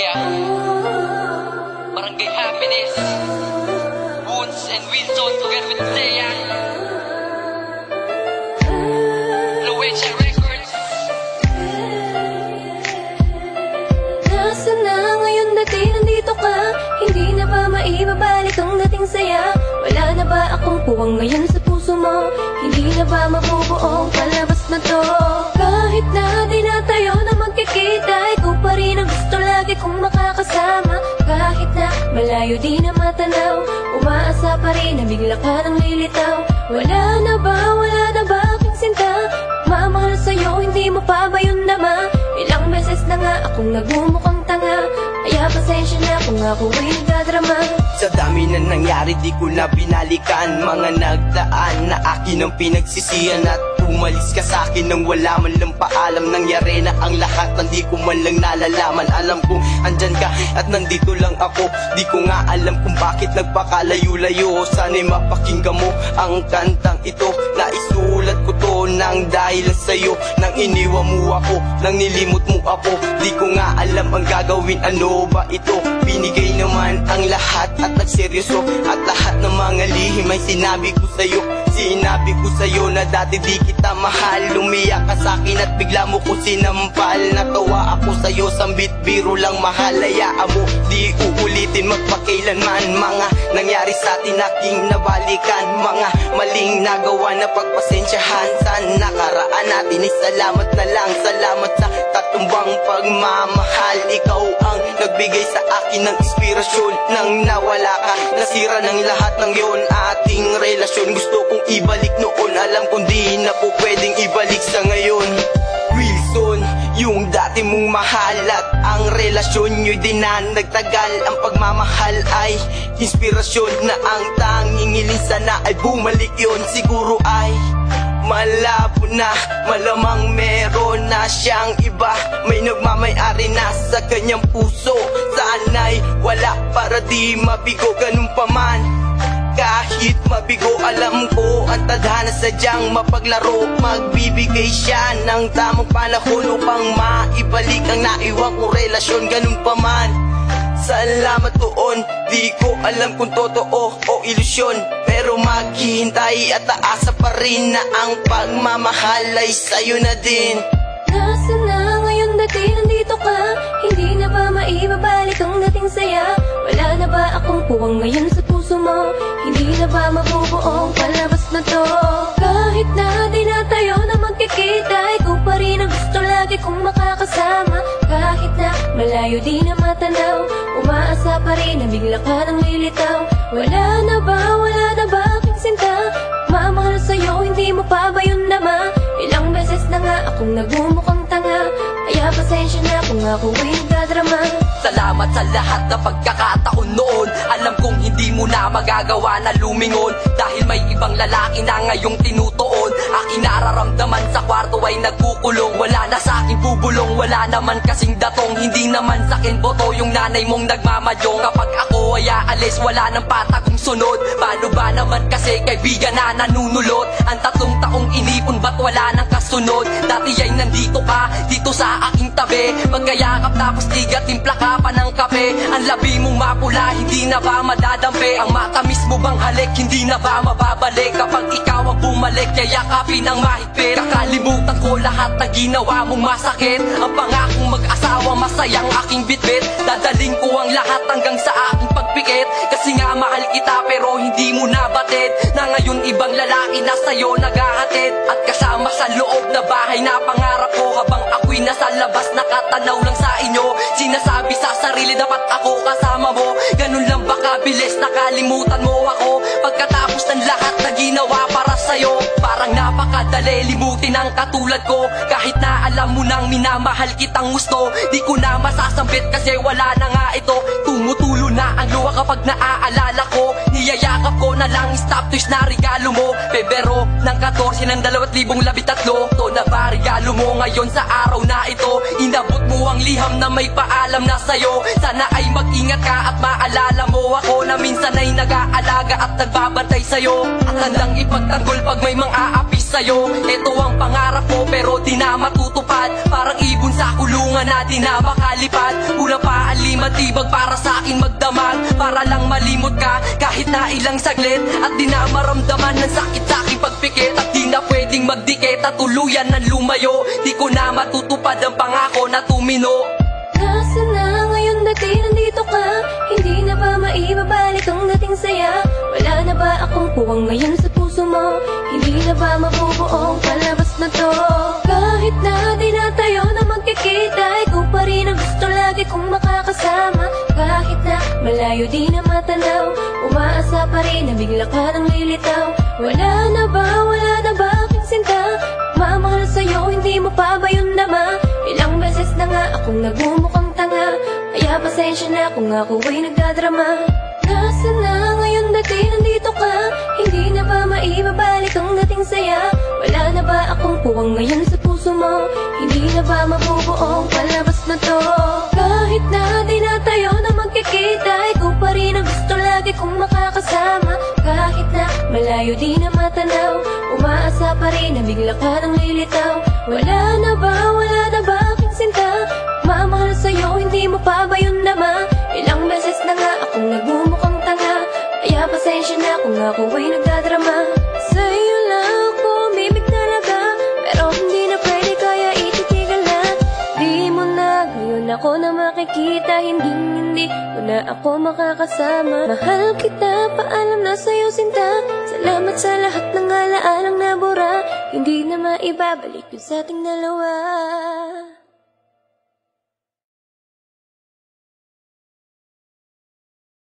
Yeah. Barangay Happiness, Woons and Wilson together with Zaya. Loecha Records. Nasaan na ngayon dati nandito ka? Hindi na ba maibabalik ang dating saya? Wala na ba akong puwang ngayon sa puso mo? Hindi na ba mabubuo ang palabas na to? Kahit na di na tayo na magkikita, ikaw pa rin ang gusto lagi kong makakasama. Kahit na malayo di na matanaw, umaasa pa rin na bigla ka nang lilitaw. Wala na ba aking sinta? Mamahal sa'yo, hindi mo pa ba yun naman? Ilang beses na nga akong nagmumukhang tanga, kaya pasensya na kung ako ay nagdadrama. Sa dami na nangyari di ko na binalikan, mga nagdaan na akin ang pinagsisihan. At umalis ka sa akin nang wala man lang paalam. Nangyari na ang lahat, hindi ko man lang nalalaman. Alam kong andyan ka at nandito lang ako. Di ko nga alam kung bakit nagpakalayo-layo. Sana'y mapakinggan mo ang kantang ito. Naisulat ko to nang dahil sa'yo. Nang iniwan mo ako, nang nilimot mo ako. Di ko nga alam ang gagawin, ano ba ito? Binigay naman ang lahat at nagseryoso. At lahat ng mga lihim ay sinabi ko sa'yo. Sinabi ko sa'yo na dati di kita mahal. Lumiyak ka sa'kin at bigla mo ko sinampal. Natawa ako sa'yo, sambit biro lang mahal. Hayaan mo, di uulitin magpakailanman. Mga nangyari sa'tin aking nabalikan. Mga maling nagawa na pagpasensyahan. Sa nakaraan natin ay salamat na lang. Salamat sa tatumbang pagmamahal. Ikaw ang nagbigay sa akin ng inspirasyon. Nang nawala ka, nasira ng lahat ng yon. Ating relasyon gusto kong ibalik noon. Alam kong di na po pwedeng ibalik sa ngayon. Wilson, yung dati mong mahal at ang relasyon nyo'y di na nagtagal. Ang pagmamahal ay inspirasyon na ang tanging hiling sana ay bumalik yon. Siguro ay malabo na, malamang meron na siyang iba. May nagmamay-ari na sa kanyang puso. Sana'y wala para di mabigo, ganun pa man. Kahit mabigo, alam ko ang tadhana sadyang mapaglaro. Magbibigay siya ng tamang panahon upang maibalik ang naiwan kong relasyon, ganun pa man. Salamat doon, di ko alam kung totoo o ilusyon. Pero maghihintay at aasa pa rin na ang pagmamahal ay sa'yo na din. Nasaan na ngayon dati nandito ka? Hindi na ba maibabalik ang dating saya? Wala na ba akong puwang ngayon sa puso mo? Hindi na ba mabubuo ang palabas na to? Kahit na di na tayo na magkikita, ikaw pa rin ang gusto lagi kong makakasama. Kahit na malayo di na matanaw, umaasa pa rin na bigla ka nang lilitaw. Wala na ba aking sinta? Mamahal sa'yo, hindi mo pa ba yun naman? Ilang beses na nga akong nagmumukhang tanga, kaya pasensya na kung ako ay nagdadrama. Salamat sa lahat na pagkakataon noon. Alam kong hindi mo na magagawa na lumingon, dahil may ibang lalaki na ngayong tinutuon. Aking nararamdaman sa kwarto ay nagkukulong. Wala na sa aking bubulong, wala naman kasing datong. Hindi naman sa akin boto yung nanay mong nagmamadyong. Kapag ako ay aalis, wala nang patagong sunod. Paano ba naman kasi kaibigan na nanunulot? Ang 3 taong inipon, ba't wala nang kasunod? Dati ay nandito ka, dito sa aking tabi. Magkayakap tapos tiga, timpla ka pa ng kape. Ang labi mong mapula, hindi na ba madadampi? Ang matamis mo bang halik, hindi na ba mababalik? Kapag ikaw ang bumalik, yayakapin ang mahigpit. Kakalimutan ko lahat na ginawa mong masakit. Ang pangakong mag-asawa, masayang aking bitbit. Dadaling ko ang lahat hanggang sa aking pagpikit. Kasi nga mahal kita pero hindi mo nabatid, na ngayon ibang lalaki na sa'yo naghahatid. At kasama sa loob na bahay na pangarap ko, habang ako'y nasa labas nakatanaw lang sa inyo. Sinasabi sa sarili dapat ako kasama mo. Ganun lang ba kabilis nakalimutan mo ako? Pagkatapos ng lahat na ginawa para sa'yo, parang napakadali limutin ang katulad ko. Kahit na alam mo nang minamahal kitang gusto, di ko na masasambit kasi wala na nga ito. Tumutulo na ang luha kapag naaalala ko. Niyayakap ko na lang stop toys na regalo mo. Pebrero ng 14 ng 2013, to na ba regalo mo ngayon sa araw na ito? Inabot mo ang liham na may paalam na sa'yo. Sana ay mag-ingat ka at maalala mo ako, na minsan ay nag-aalaga at nagbabantay sa'yo. At handang ipagtanggol pag may mang-aapis sa'yo. Ito ang pangarap ko pero di na matutupad. Parang ibon sa kulungan Mga natin na makalipat, kulang pa ang limatibag para sa akin magdamag. Para lang malimot ka kahit na ilang saglit, at di na maramdaman ng sakit sa aking pagpikit. At di na pwedeng magdikit at tuluyan ng lumayo. Di ko na matutupad ang pangako na tumino. Nasaan na ngayon dati nandito ka? Hindi na ba maibabalik ang dating saya? Wala na ba akong puwang ngayon sa puso mo? Hindi na ba mabubuo ang palabas na to? Kahit na di na tayo na magkikita, ikaw pa rin ang gusto lagi kong makakasama. Kahit na malayo di na matanaw, umaasa pa rin na bigla ka nang lilitaw. Wala na ba aking sinta? Mamahal sa'yo, hindi mo pa ba yun nama? Ilang beses na nga akong nagmumukhang tanga, kaya pasensya na kung ako ay nagdadrama. Nasaan na ngayon dati nandito ka? Hindi na ba maibabalik ang dating saya? Wala na ba akong puwang ngayon sa puso mo? Hindi na ba mabubuo ang palabas na to? Kahit na di na tayo na magkikita, ikaw pa rin ang gusto lagi kong makakasama. Kahit na malayo di na matanaw, umaasa pa rin na bigla ka nang lilitaw. Wala na ba aking sinta? Mamahal sa'yo, hindi mo pa ba yun nama? Ilang beses na nga akong nagmumukhang tanga, kaya pasensya na kung ako ay nagdadrama. Sa'yo lang ako umibig talaga, pero hindi na pwede kaya ititigil na. Di mo na ngayon ako na makikita, hindi ko na ako makakasama. Mahal kita, paalam na sa'yo sinta. Salamat sa lahat ng alaalang nabura, hindi na maibabalik yun sa ating dalawa.